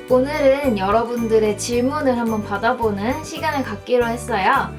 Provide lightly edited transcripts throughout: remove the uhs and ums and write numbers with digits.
오늘은 여러분들의 질문을 한번 받아보는 시간을 갖기로 했어요.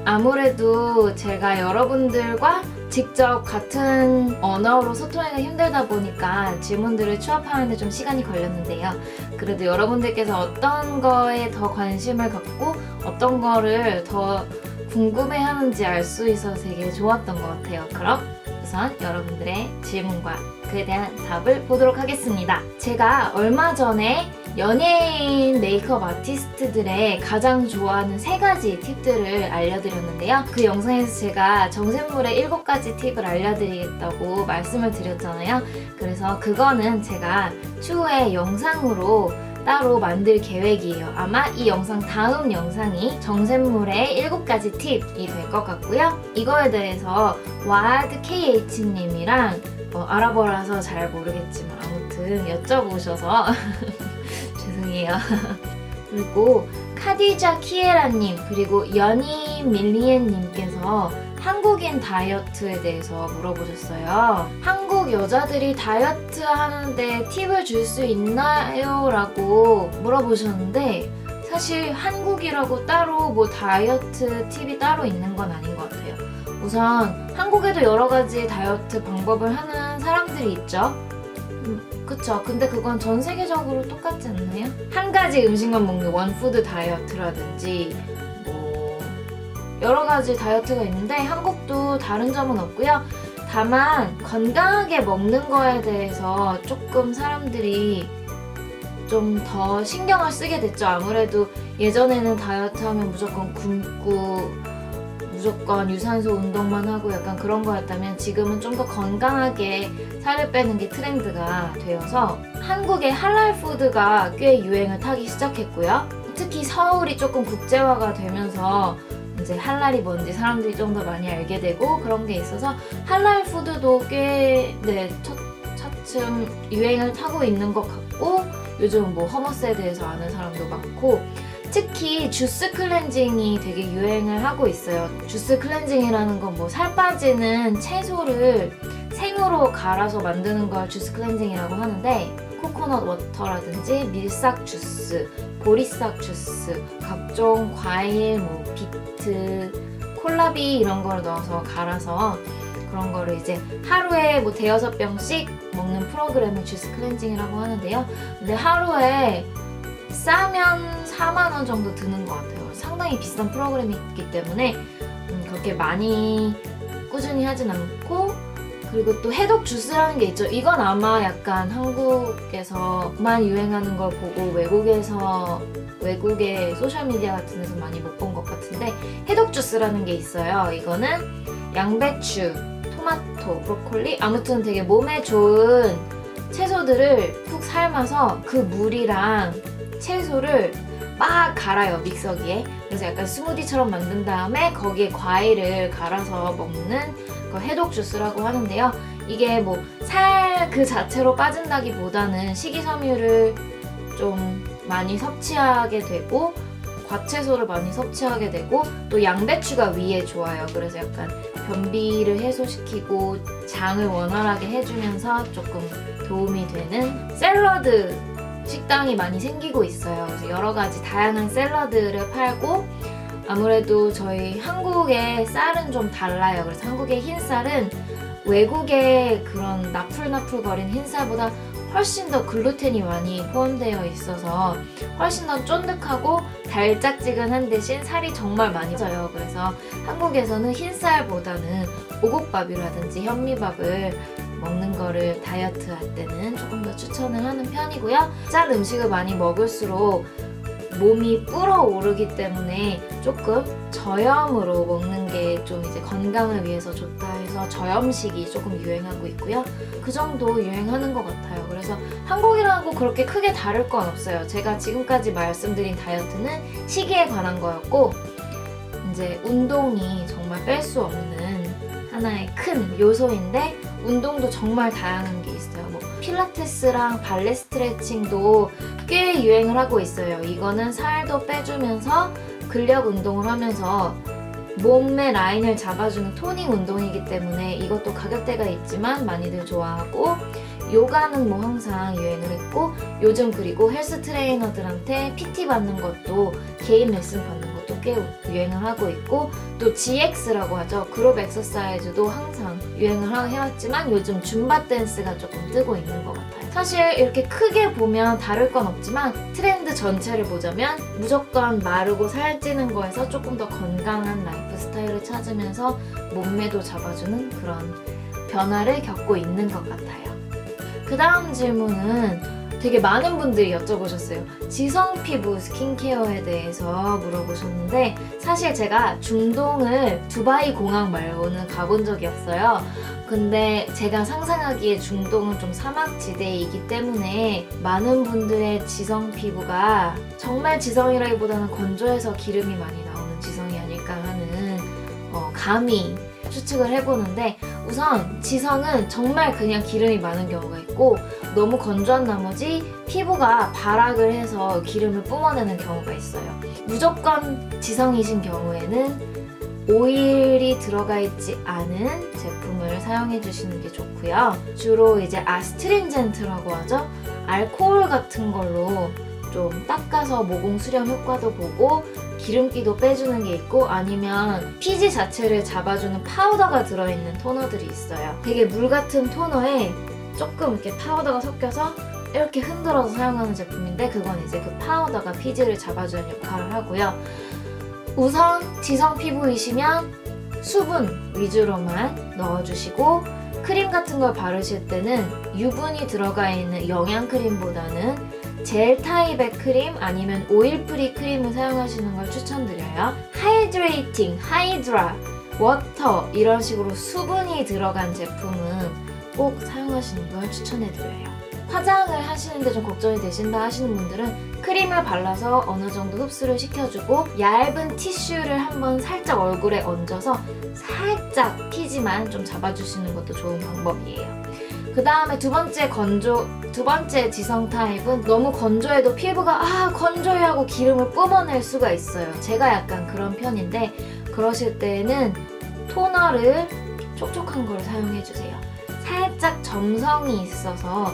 아무래도 제가 여러분들과 직접 같은 언어로 소통하기가 힘들다 보니까 질문들을 취합하는데 좀 시간이 걸렸는데요. 그래도 여러분들께서 어떤 거에 더 관심을 갖고 어떤 거를 더 궁금해하는지 알 수 있어서 되게 좋았던 것 같아요. 그럼 우선 여러분들의 질문과 그에 대한 답을 보도록 하겠습니다. 제가 얼마 전에 연예인 메이크업 아티스트들의 가장 좋아하는 3가지 팁들을 알려드렸는데요. 그 영상에서 제가 정샘물의 7가지 팁을 알려드리겠다고 말씀을 드렸잖아요. 그래서 그거는 제가 추후에 영상으로 따로 만들 계획이에요. 아마 이 영상 다음 영상이 정샘물의 7가지 팁이 될 것 같고요. 이거에 대해서 왓KH님이랑 아랍어라서 잘 모르겠지만 아무튼 여쭤보셔서 죄송해요. 그리고 카디자 키에라님 그리고 연희 밀리엔님께서 한국인 다이어트에 대해서 물어보셨어요. 한국 여자들이 다이어트 하는데 팁을 줄 수 있나요? 라고 물어보셨는데 사실 한국이라고 따로 뭐 다이어트 팁이 따로 있는 건 아닌 것 같아요. 우선 한국에도 여러 가지 다이어트 방법을 하는 사람들이 있죠. 그쵸. 근데 그건 전 세계적으로 똑같지 않나요? 한 가지 음식만 먹는 원푸드 다이어트라든지 뭐 여러 가지 다이어트가 있는데 한국도 다른 점은 없고요. 다만 건강하게 먹는 거에 대해서 조금 사람들이 좀 더 신경을 쓰게 됐죠. 아무래도 예전에는 다이어트 하면 무조건 굶고 무조건 유산소 운동만 하고 약간 그런 거였다면 지금은 좀 더 건강하게 살을 빼는 게 트렌드가 되어서 한국의 할랄 푸드가 꽤 유행을 타기 시작했고요. 특히 서울이 조금 국제화가 되면서 이제 할랄이 뭔지 사람들이 좀 더 많이 알게 되고 그런 게 있어서 할랄 푸드도 꽤 차츰 유행을 타고 있는 것 같고 요즘 뭐 허머스에 대해서 아는 사람도 많고 특히 주스 클렌징이 되게 유행을 하고 있어요. 주스 클렌징이라는 건 뭐 살 빠지는 채소를 생으로 갈아서 만드는 걸 주스 클렌징이라고 하는데 코코넛 워터라든지 밀싹 주스, 보리싹 주스, 각종 과일, 뭐 비트, 콜라비 이런 걸 넣어서 갈아서 그런 거를 이제 하루에 뭐 대여섯 병씩 먹는 프로그램을 주스 클렌징이라고 하는데요. 근데 하루에 싸면 4만 원 정도 드는 것 같아요. 상당히 비싼 프로그램이 있기 때문에 그렇게 많이 꾸준히 하진 않고 그리고 또 해독 주스라는 게 있죠. 이건 아마 약간 한국에서만 유행하는 걸 보고 외국의 소셜미디어 같은 데서 많이 못 본 것 같은데 해독 주스라는 게 있어요. 이거는 양배추, 토마토, 브로콜리 아무튼 되게 몸에 좋은 채소들을 푹 삶아서 그 물이랑 채소를 막 갈아요, 믹서기에. 그래서 약간 스무디처럼 만든 다음에 거기에 과일을 갈아서 먹는 그 해독 주스라고 하는데요. 이게 뭐 살 그 자체로 빠진다기보다는 식이섬유를 좀 많이 섭취하게 되고 과채소를 많이 섭취하게 되고 또 양배추가 위에 좋아요. 그래서 약간 변비를 해소시키고 장을 원활하게 해주면서 조금 도움이 되는 샐러드 식당이 많이 생기고 있어요. 그래서 여러 가지 다양한 샐러드를 팔고 아무래도 저희 한국의 쌀은 좀 달라요. 그래서 한국의 흰쌀은 외국의 그런 나풀나풀거리는 흰쌀보다 훨씬 더 글루텐이 많이 포함되어 있어서 훨씬 더 쫀득하고 달짝지근한 대신 살이 정말 많이 쪄요. 그래서 한국에서는 흰쌀보다는 오곡밥이라든지 현미밥을 먹는 거를 다이어트 할 때는 조금 더 추천을 하는 편이고요. 짠 음식을 많이 먹을수록 몸이 불어오르기 때문에 조금 저염으로 먹는 게 좀 이제 건강을 위해서 좋다 해서 저염식이 조금 유행하고 있고요. 그 정도 유행하는 것 같아요. 그래서 한국이라고 그렇게 크게 다를 건 없어요. 제가 지금까지 말씀드린 다이어트는 시기에 관한 거였고 이제 운동이 정말 뺄 수 없는 하나의 큰 요소인데 운동도 정말 다양한 게 있어요. 뭐 필라테스랑 발레 스트레칭도 꽤 유행을 하고 있어요. 이거는 살도 빼주면서 근력 운동을 하면서 몸의 라인을 잡아주는 토닝 운동이기 때문에 이것도 가격대가 있지만 많이들 좋아하고 요가는 뭐 항상 유행을 했고 요즘 그리고 헬스 트레이너들한테 PT 받는 것도 개인 레슨 받는 것도 꽤 유행을 하고 있고 또 GX라고 하죠. 그룹 엑서사이즈도 항상 유행을 해왔지만 요즘 줌바 댄스가 조금 뜨고 있는 것 같아요. 사실 이렇게 크게 보면 다를 건 없지만 트렌드 전체를 보자면 무조건 마르고 살찌는 거에서 조금 더 건강한 라이프 스타일을 찾으면서 몸매도 잡아주는 그런 변화를 겪고 있는 것 같아요. 그 다음 질문은 되게 많은 분들이 여쭤보셨어요. 지성 피부 스킨케어에 대해서 물어보셨는데 사실 제가 중동을 두바이 공항 말고는 가본 적이 없어요. 근데 제가 상상하기에 중동은 좀 사막지대이기 때문에 많은 분들의 지성 피부가 정말 지성이라기보다는 건조해서 기름이 많이 나오는 지성이 아닐까 하는 감히 추측을 해보는데 우선 지성은 정말 그냥 기름이 많은 경우가 있고 너무 건조한 나머지 피부가 발악을 해서 기름을 뿜어내는 경우가 있어요. 무조건 지성이신 경우에는 오일이 들어가 있지 않은 제품을 사용해 주시는 게 좋고요. 주로 이제 아스트링젠트라고 하죠. 알코올 같은 걸로 좀 닦아서 모공 수렴 효과도 보고 기름기도 빼주는 게 있고 아니면 피지 자체를 잡아주는 파우더가 들어있는 토너들이 있어요. 되게 물 같은 토너에 조금 이렇게 파우더가 섞여서 이렇게 흔들어서 사용하는 제품인데 그건 이제 그 파우더가 피지를 잡아주는 역할을 하고요. 우선 지성 피부이시면 수분 위주로만 넣어주시고 크림 같은 걸 바르실 때는 유분이 들어가 있는 영양 크림보다는 젤 타입의 크림 아니면 오일 프리 크림을 사용하시는 걸 추천드려요. 하이드레이팅, 하이드라, 워터 이런 식으로 수분이 들어간 제품은 꼭 사용하시는 걸 추천해드려요. 화장을 하시는데 좀 걱정이 되신다 하시는 분들은 크림을 발라서 어느 정도 흡수를 시켜주고 얇은 티슈를 한번 살짝 얼굴에 얹어서 살짝 피지만 좀 잡아주시는 것도 좋은 방법이에요. 그 다음에 두 번째 지성 타입은 너무 건조해도 피부가 건조해 하고 기름을 뿜어낼 수가 있어요. 제가 약간 그런 편인데 그러실 때는 토너를 촉촉한 걸 사용해주세요. 살짝 점성이 있어서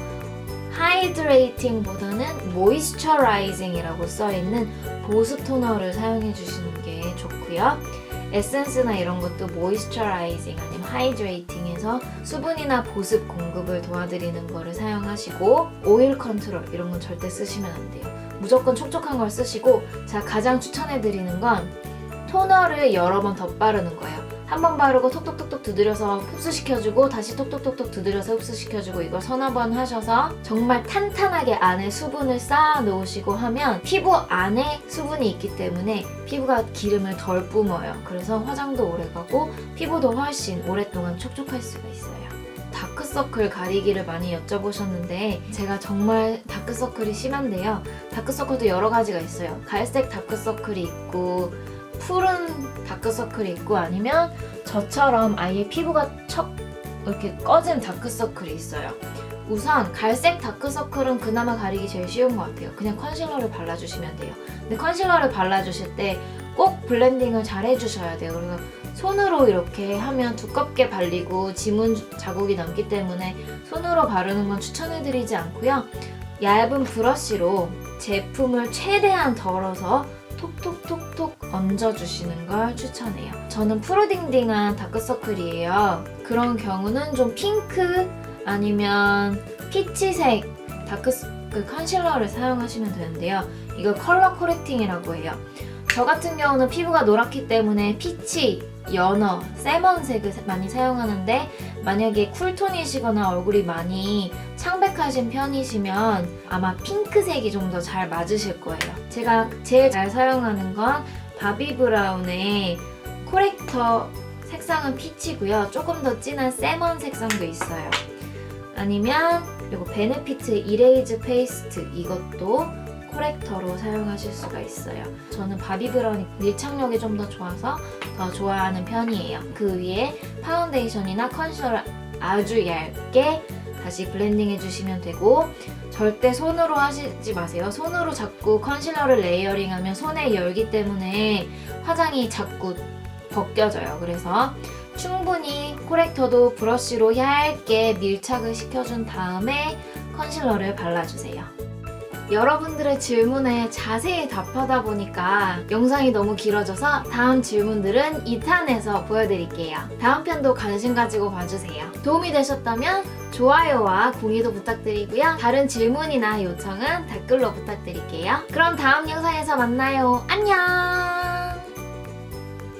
하이드레이팅보다는 모이스처라이징이라고 써있는 보습 토너를 사용해주시는 게 좋고요. 에센스나 이런 것도 모이스처라이징 아니면 하이드레이팅해서 수분이나 보습 공급을 도와드리는 거를 사용하시고 오일 컨트롤 이런 건 절대 쓰시면 안 돼요. 무조건 촉촉한 걸 쓰시고 제가 가장 추천해드리는 건 토너를 여러 번 덧바르는 거예요. 한 번 바르고 톡톡톡톡 두드려서 흡수시켜주고 다시 톡톡톡톡 두드려서 흡수시켜주고 이걸 서너 번 하셔서 정말 탄탄하게 안에 수분을 쌓아 놓으시고 하면 피부 안에 수분이 있기 때문에 피부가 기름을 덜 뿜어요. 그래서 화장도 오래가고 피부도 훨씬 오랫동안 촉촉할 수가 있어요. 다크서클 가리기를 많이 여쭤보셨는데 제가 정말 다크서클이 심한데요. 다크서클도 여러 가지가 있어요. 갈색 다크서클이 있고 푸른 다크서클이 있고 아니면 저처럼 아예 피부가 척 이렇게 꺼진 다크서클이 있어요. 우선 갈색 다크서클은 그나마 가리기 제일 쉬운 것 같아요. 그냥 컨실러를 발라주시면 돼요. 근데 컨실러를 발라주실 때 꼭 블렌딩을 잘 해주셔야 돼요. 그래서 손으로 이렇게 하면 두껍게 발리고 지문 자국이 남기 때문에 손으로 바르는 건 추천해드리지 않고요. 얇은 브러쉬로 제품을 최대한 덜어서 톡톡톡톡 얹어주시는 걸 추천해요. 저는 푸르딩딩한 다크서클이에요. 그런 경우는 좀 핑크 아니면 피치색 다크서클 컨실러를 사용하시면 되는데요. 이걸 컬러 코렉팅이라고 해요. 저 같은 경우는 피부가 노랗기 때문에 피치, 연어, 세먼색을 많이 사용하는데 만약에 쿨톤이시거나 얼굴이 많이 창백하신 편이시면 아마 핑크색이 좀 더 잘 맞으실 거예요. 제가 제일 잘 사용하는 건 바비브라운의 코렉터 색상은 피치고요. 조금 더 진한 세먼 색상도 있어요. 아니면 이거 베네피트 이레이즈 페이스트 이것도 코렉터로 사용하실 수가 있어요. 저는 바비브라운이 밀착력이 좀 더 좋아서 더 좋아하는 편이에요. 그 위에 파운데이션이나 컨실러를 아주 얇게 다시 블렌딩 해주시면 되고 절대 손으로 하시지 마세요. 손으로 자꾸 컨실러를 레이어링하면 손에 열기 때문에 화장이 자꾸 벗겨져요. 그래서 충분히 코렉터도 브러쉬로 얇게 밀착을 시켜준 다음에 컨실러를 발라주세요. 여러분들의 질문에 자세히 답하다 보니까 영상이 너무 길어져서 다음 질문들은 2탄에서 보여드릴게요. 다음 편도 관심 가지고 봐주세요. 도움이 되셨다면 좋아요와 공유도 부탁드리고요. 다른 질문이나 요청은 댓글로 부탁드릴게요. 그럼 다음 영상에서 만나요. 안녕!